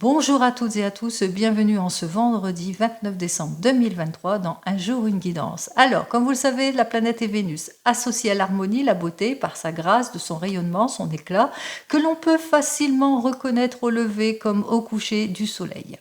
Bonjour à toutes et à tous, bienvenue en ce vendredi 29 décembre 2023 dans Un jour, une guidance. Alors, comme vous le savez, la planète est Vénus, associée à l'harmonie, la beauté, par sa grâce, de son rayonnement, son éclat, que l'on peut facilement reconnaître au lever comme au coucher du soleil.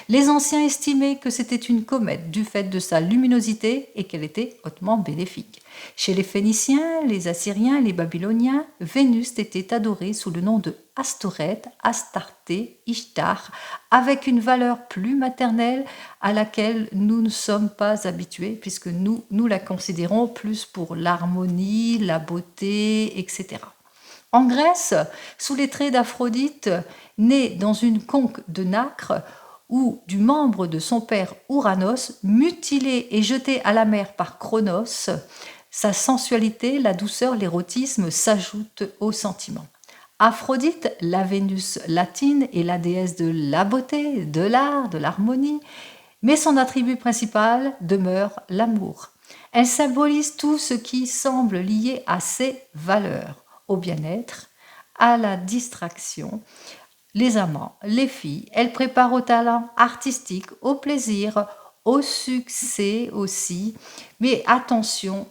Les anciens estimaient que c'était une comète du fait de sa luminosité et qu'elle était hautement bénéfique. Chez les Phéniciens, les Assyriens et les Babyloniens, Vénus était adorée sous le nom de Astoret, Astarté, Ishtar, avec une valeur plus maternelle à laquelle nous ne sommes pas habitués, puisque nous la considérons plus pour l'harmonie, la beauté, etc. En Grèce, sous les traits d'Aphrodite, née dans une conque de nacre, ou du membre de son père Ouranos, mutilé et jeté à la mer par Cronos, sa sensualité, la douceur, l'érotisme s'ajoutent aux sentiments. Aphrodite, la Vénus latine, est la déesse de la beauté, de l'art, de l'harmonie, mais son attribut principal demeure l'amour. Elle symbolise tout ce qui semble lié à ses valeurs, au bien-être, à la distraction, les amants, les filles. Elle prépare au talent artistique, au plaisir, au succès aussi. Mais attention,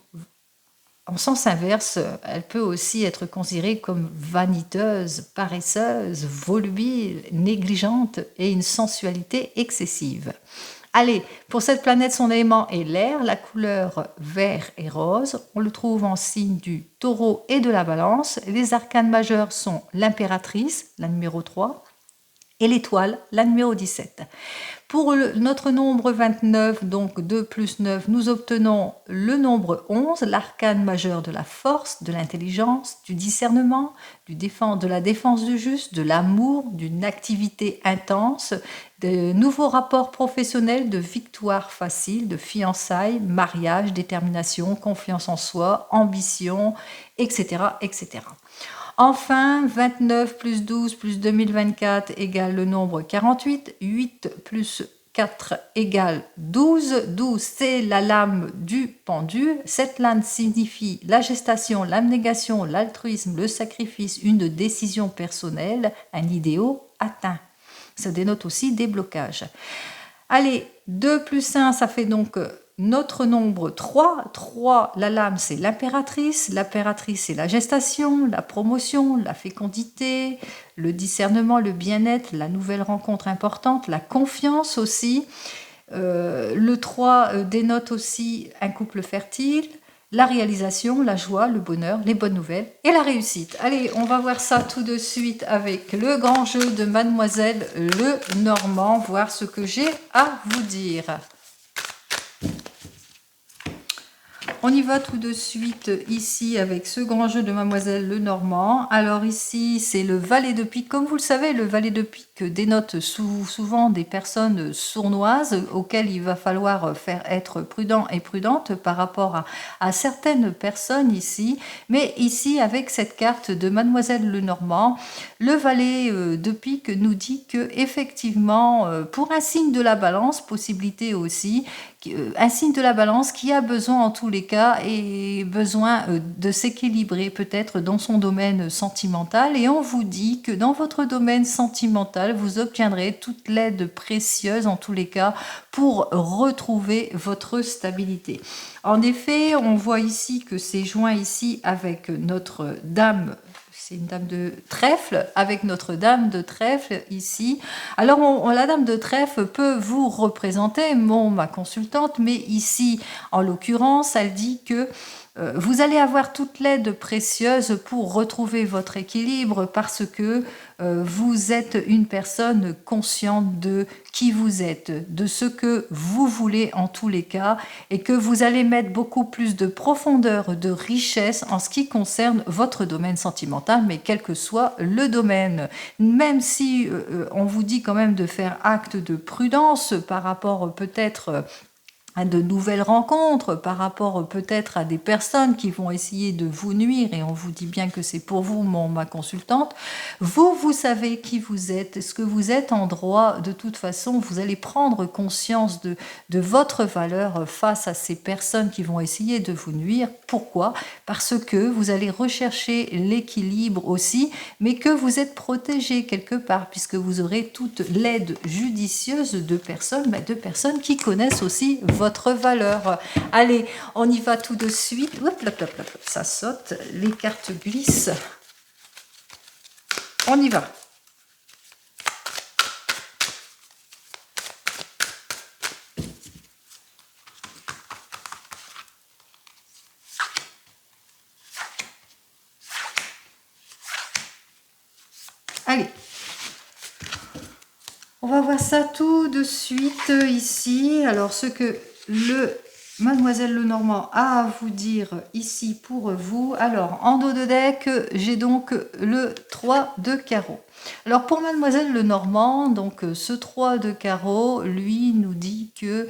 en sens inverse, elle peut aussi être considérée comme vaniteuse, paresseuse, volubile, négligente et une sensualité excessive. Allez, pour cette planète, son élément est l'air, la couleur vert et rose. On le trouve en signe du taureau et de la balance. Les arcanes majeurs sont l'impératrice, la numéro 3, et l'étoile, la numéro 17. Pour notre nombre 29, donc 2 plus 9, nous obtenons le nombre 11, l'arcane majeur de la force, de l'intelligence, du discernement, de la défense du juste, de l'amour, d'une activité intense, de nouveaux rapports professionnels, de victoires faciles, de fiançailles, mariage, détermination, confiance en soi, ambition, etc., etc. Enfin, 29 plus 12 plus 2024 égale le nombre 48. 8 plus 4 égale 12. 12, c'est la lame du pendule. Cette lame signifie la gestation, l'abnégation, l'altruisme, le sacrifice, une décision personnelle, un idéal atteint. Ça dénote aussi des blocages. Allez, 2 plus 1, ça fait donc notre nombre 3. 3, la lame, c'est l'impératrice. L'impératrice, c'est la gestation, la promotion, la fécondité, le discernement, le bien-être, la nouvelle rencontre importante, la confiance aussi. Le 3 dénote aussi un couple fertile, la réalisation, la joie, le bonheur, les bonnes nouvelles et la réussite. Allez, on va voir ça tout de suite avec le grand jeu de Mademoiselle Lenormand, voir ce que j'ai à vous dire. On y va tout de suite ici avec ce grand jeu de Mademoiselle Lenormand. Alors ici, c'est le valet de pique. Comme vous le savez, le valet de pique dénote souvent des personnes sournoises auxquelles il va falloir faire être prudent et prudente par rapport à certaines personnes ici. Mais ici, avec cette carte de Mademoiselle Lenormand, le valet de pique nous dit que effectivement, pour un signe de la balance, possibilité aussi, un signe de la balance qui a besoin en tous les cas et besoin de s'équilibrer peut-être dans son domaine sentimental, et on vous dit que dans votre domaine sentimental vous obtiendrez toute l'aide précieuse en tous les cas pour retrouver votre stabilité. En effet, on voit ici que c'est joint ici avec notre dame. C'est une dame de trèfle avec notre dame de trèfle ici. Alors, la dame de trèfle peut vous représenter, ma consultante, mais ici, en l'occurrence, elle dit que vous allez avoir toute l'aide précieuse pour retrouver votre équilibre parce que vous êtes une personne consciente de qui vous êtes, de ce que vous voulez en tous les cas, et que vous allez mettre beaucoup plus de profondeur, de richesse en ce qui concerne votre domaine sentimental, mais quel que soit le domaine. Même si on vous dit quand même de faire acte de prudence par rapport peut-être à de nouvelles rencontres, par rapport peut-être à des personnes qui vont essayer de vous nuire, et on vous dit bien que c'est pour vous, ma consultante. Vous savez qui vous êtes, ce que vous êtes en droit. De toute façon, vous allez prendre conscience de votre valeur face à ces personnes qui vont essayer de vous nuire. Pourquoi? Parce que vous allez rechercher l'équilibre aussi, mais que vous êtes protégé quelque part, puisque vous aurez toute l'aide judicieuse de personnes qui connaissent aussi votre valeur. Allez, on y va tout de suite. Hop, hop, hop, hop, ça saute, les cartes glissent. On y va. Allez, on va voir ça tout de suite ici. Alors, ce que Mademoiselle Lenormand a à vous dire ici pour vous. Alors, en dos de deck, j'ai donc le 3 de carreau. Alors, pour Mademoiselle Lenormand, donc ce 3 de carreau, lui, nous dit que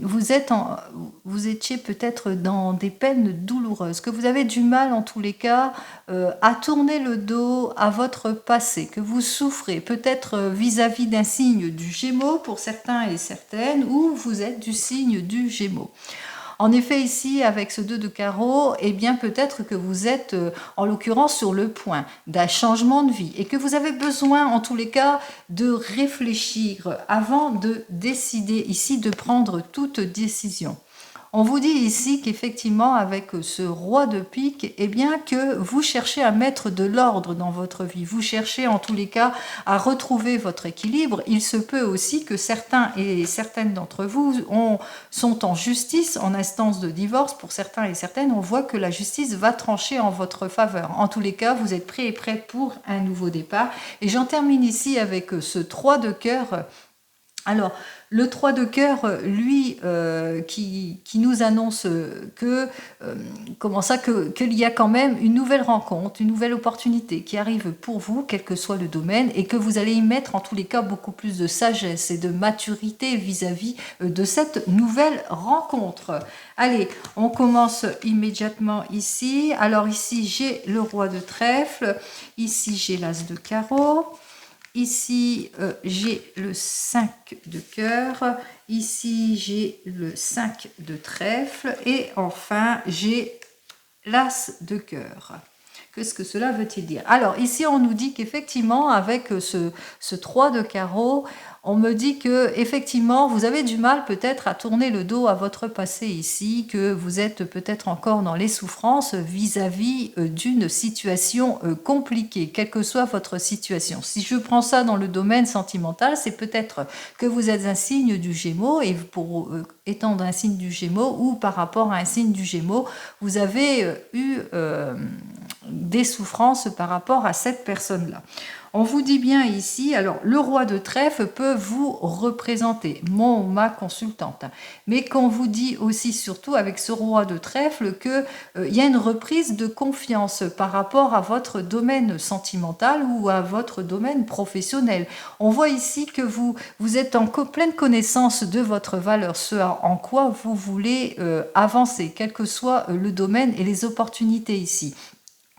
vous étiez peut-être dans des peines douloureuses, que vous avez du mal, en tous les cas, à tourner le dos à votre passé, que vous souffrez peut-être vis-à-vis d'un signe du Gémeaux pour certains et certaines, ou vous êtes du signe du Gémeaux. En effet, ici, avec ce 2 de carreau, eh bien, peut-être que vous êtes, en l'occurrence, sur le point d'un changement de vie et que vous avez besoin, en tous les cas, de réfléchir avant de décider ici, de prendre toute décision. On vous dit ici qu'effectivement, avec ce roi de pique, eh bien que vous cherchez à mettre de l'ordre dans votre vie. Vous cherchez en tous les cas à retrouver votre équilibre. Il se peut aussi que certains et certaines d'entre vous sont en justice, en instance de divorce. Pour certains et certaines, on voit que la justice va trancher en votre faveur. En tous les cas, vous êtes prêts et prêts pour un nouveau départ. Et j'en termine ici avec ce 3 de cœur. Alors, le 3 de cœur, lui, qui nous annonce qu'il y a quand même une nouvelle rencontre, une nouvelle opportunité qui arrive pour vous, quel que soit le domaine, et que vous allez y mettre en tous les cas beaucoup plus de sagesse et de maturité vis-à-vis de cette nouvelle rencontre. Allez, on commence immédiatement ici. Alors ici, j'ai le roi de trèfle, ici j'ai l'as de carreau. Ici, j'ai le 5 de cœur. Ici, j'ai le 5 de trèfle. Et enfin, j'ai l'as de cœur. Qu'est-ce que cela veut-il dire? Alors, ici, on nous dit qu'effectivement, avec ce 3 de carreau, on me dit que effectivement, vous avez du mal peut-être à tourner le dos à votre passé ici, que vous êtes peut-être encore dans les souffrances vis-à-vis d'une situation compliquée, quelle que soit votre situation. Si je prends ça dans le domaine sentimental, c'est peut-être que vous êtes un signe du Gémeaux, et pour étant un signe du Gémeaux, ou par rapport à un signe du Gémeaux, vous avez eu des souffrances par rapport à cette personne-là. On vous dit bien ici, alors le roi de trèfle peut vous représenter, ma consultante, mais qu'on vous dit aussi surtout avec ce roi de trèfle qu'il y a une reprise de confiance par rapport à votre domaine sentimental ou à votre domaine professionnel. On voit ici que vous êtes en pleine connaissance de votre valeur, ce en quoi vous voulez avancer, quel que soit le domaine et les opportunités ici.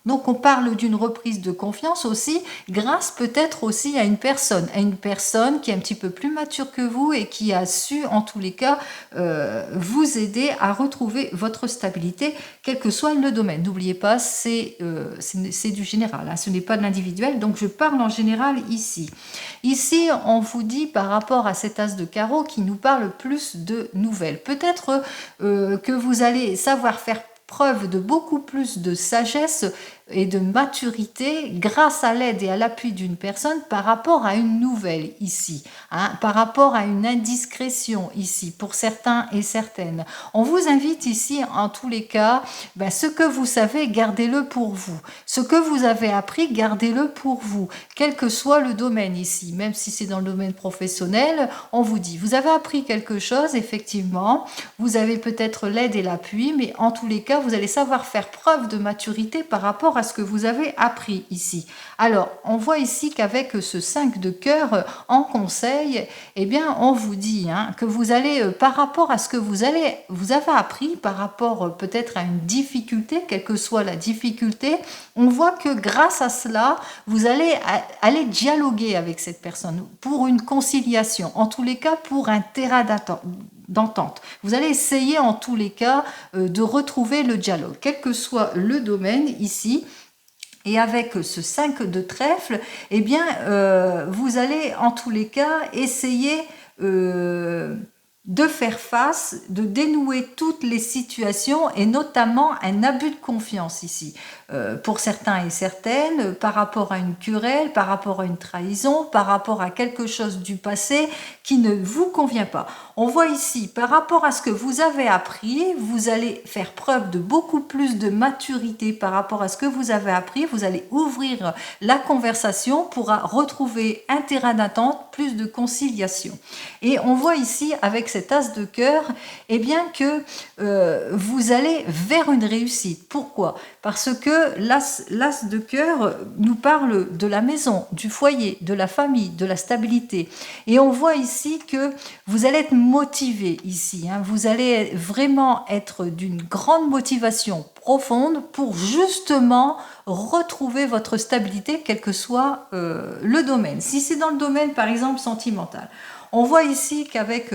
Donc on parle d'une reprise de confiance aussi, grâce peut-être aussi à une personne qui est un petit peu plus mature que vous et qui a su en tous les cas vous aider à retrouver votre stabilité, quel que soit le domaine. N'oubliez pas, c'est du général, hein, ce n'est pas de l'individuel, donc je parle en général ici. Ici, on vous dit par rapport à cet as de carreau qui nous parle plus de nouvelles. Peut-être que vous allez savoir faire preuve de beaucoup plus de sagesse et de maturité grâce à l'aide et à l'appui d'une personne par rapport à une nouvelle ici, hein, par rapport à une indiscrétion ici pour certains et certaines. On vous invite ici en tous les cas, ce que vous savez, gardez-le pour vous. Ce que vous avez appris, gardez-le pour vous, quel que soit le domaine ici, même si c'est dans le domaine professionnel, on vous dit, vous avez appris quelque chose, effectivement, vous avez peut-être l'aide et l'appui, mais en tous les cas, vous allez savoir faire preuve de maturité par rapport rapport à ce que vous avez appris ici. Alors, on voit ici qu'avec ce 5 de cœur en conseil, eh bien, on vous dit que vous allez, par rapport à ce que vous avez appris, par rapport peut-être à une difficulté, quelle que soit la difficulté, on voit que grâce à cela, vous allez aller dialoguer avec cette personne pour une conciliation, en tous les cas pour un terrain d'entente. Vous allez essayer en tous les cas de retrouver le dialogue, quel que soit le domaine ici. Et avec ce 5 de trèfle, eh bien, vous allez en tous les cas essayer de faire face, de dénouer toutes les situations et notamment un abus de confiance ici. Pour certains et certaines, par rapport à une querelle, par rapport à une trahison, par rapport à quelque chose du passé qui ne vous convient pas. On voit ici, par rapport à ce que vous avez appris, vous allez faire preuve de beaucoup plus de maturité par rapport à ce que vous avez appris. Vous allez ouvrir la conversation pour retrouver un terrain d'attente, plus de conciliation. Et on voit ici, avec cet as de cœur, eh bien que vous allez vers une réussite. Pourquoi ? Parce que l'as de cœur nous parle de la maison, du foyer, de la famille, de la stabilité. Et on voit ici que vous allez être motivé ici. Vous allez vraiment être d'une grande motivation profonde pour justement retrouver votre stabilité, quel que soit le domaine. Si c'est dans le domaine, par exemple, sentimental, on voit ici qu'avec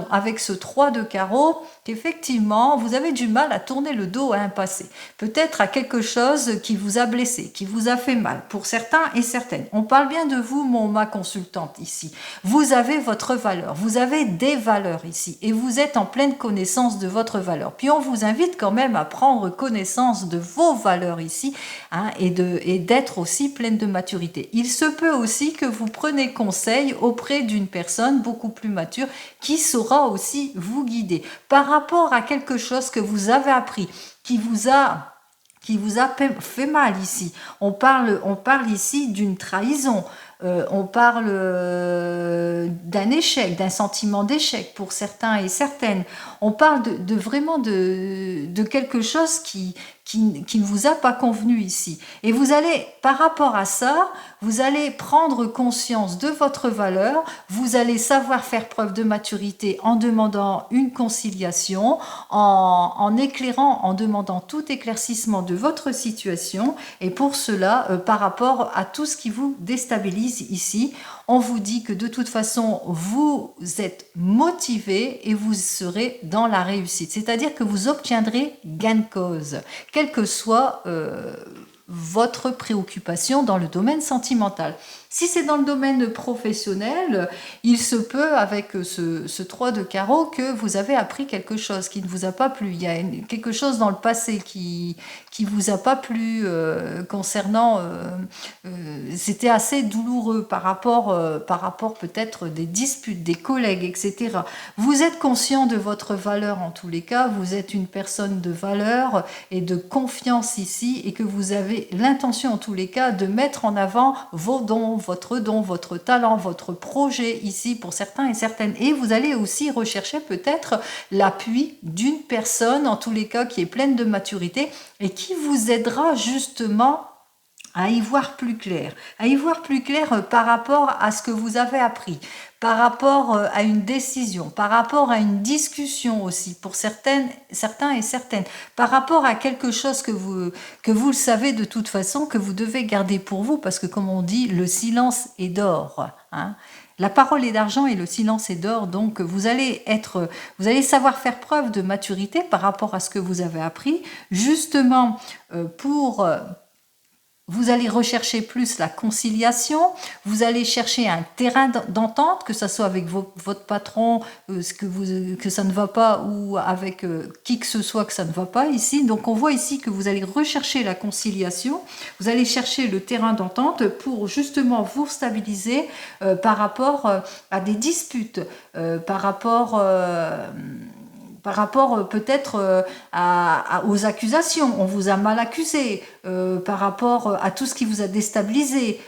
avec ce 3 de carreau, qu'effectivement, vous avez du mal à tourner le dos à un passé. Peut-être à quelque chose qui vous a blessé, qui vous a fait mal, pour certains et certaines. On parle bien de vous, ma consultante ici. Vous avez votre valeur, vous avez des valeurs ici, et vous êtes en pleine connaissance de votre valeur. Puis on vous invite quand même à prendre connaissance de vos valeurs ici, et d'être aussi pleine de maturité. Il se peut aussi que vous preniez conseil auprès d'une personne beaucoup plus mature qui saura aussi vous guider par rapport à quelque chose que vous avez appris, qui vous a fait mal ici. On parle ici d'une trahison. On parle d'un échec, d'un sentiment d'échec pour certains et certaines. On parle vraiment de quelque chose qui ne vous a pas convenu ici. Et vous allez, par rapport à ça, vous allez prendre conscience de votre valeur, vous allez savoir faire preuve de maturité en demandant une conciliation, en éclairant, en demandant tout éclaircissement de votre situation. Et pour cela, par rapport à tout ce qui vous déstabilise ici, on vous dit que de toute façon, vous êtes motivé et vous serez dans la réussite. C'est-à-dire que vous obtiendrez gain de cause, quelle que soit votre préoccupation dans le domaine sentimental. Si c'est dans le domaine professionnel, il se peut avec ce 3 de carreau que vous avez appris quelque chose qui ne vous a pas plu. Il y a quelque chose dans le passé qui vous a pas plu concernant... c'était assez douloureux par rapport peut-être des disputes, des collègues, etc. Vous êtes conscient de votre valeur en tous les cas. Vous êtes une personne de valeur et de confiance ici et que vous avez l'intention en tous les cas de mettre en avant vos dons, votre talent, votre projet ici pour certains et certaines. Et vous allez aussi rechercher peut-être l'appui d'une personne, en tous les cas, qui est pleine de maturité et qui vous aidera justement à y voir plus clair. Par rapport à ce que vous avez appris, par rapport à une décision, par rapport à une discussion aussi, pour certains et certaines, par rapport à quelque chose que vous le savez de toute façon, que vous devez garder pour vous, parce que comme on dit, le silence est d'or. La parole est d'argent et le silence est d'or, donc vous allez savoir faire preuve de maturité par rapport à ce que vous avez appris, justement vous allez rechercher plus la conciliation, vous allez chercher un terrain d'entente, que ce soit avec votre patron, que ça ne va pas, ou avec qui que ce soit que ça ne va pas ici. Donc on voit ici que vous allez rechercher la conciliation, vous allez chercher le terrain d'entente pour justement vous stabiliser par rapport à des disputes, par rapport peut-être aux accusations. On vous a mal accusé par rapport à tout ce qui vous a déstabilisé.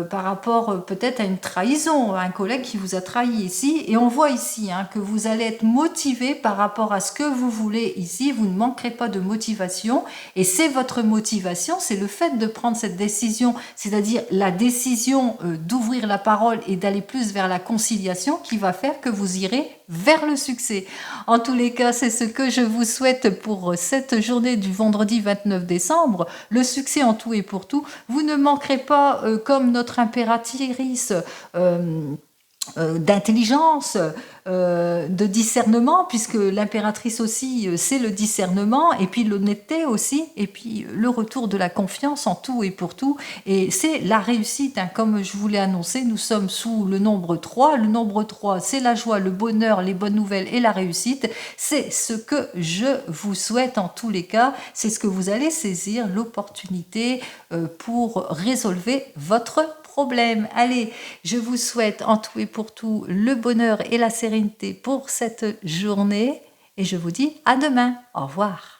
par rapport peut-être à une trahison, à un collègue qui vous a trahi ici. Et on voit ici que vous allez être motivé par rapport à ce que vous voulez ici. Vous ne manquerez pas de motivation. Et c'est votre motivation, c'est le fait de prendre cette décision, c'est-à-dire la décision d'ouvrir la parole et d'aller plus vers la conciliation qui va faire que vous irez vers le succès. En tous les cas, c'est ce que je vous souhaite pour cette journée du vendredi 29 décembre. Le succès en tout et pour tout. Vous ne manquerez pas, comme notre impératrice, d'intelligence, de discernement, puisque l'impératrice aussi, c'est le discernement, et puis l'honnêteté aussi, et puis le retour de la confiance en tout et pour tout. Et c'est la réussite, comme je vous l'ai annoncé, nous sommes sous le nombre 3. Le nombre 3, c'est la joie, le bonheur, les bonnes nouvelles et la réussite. C'est ce que je vous souhaite en tous les cas. C'est ce que vous allez saisir, l'opportunité pour résolver votre problème. Allez, je vous souhaite en tout et pour tout le bonheur et la sérénité pour cette journée et je vous dis à demain. Au revoir.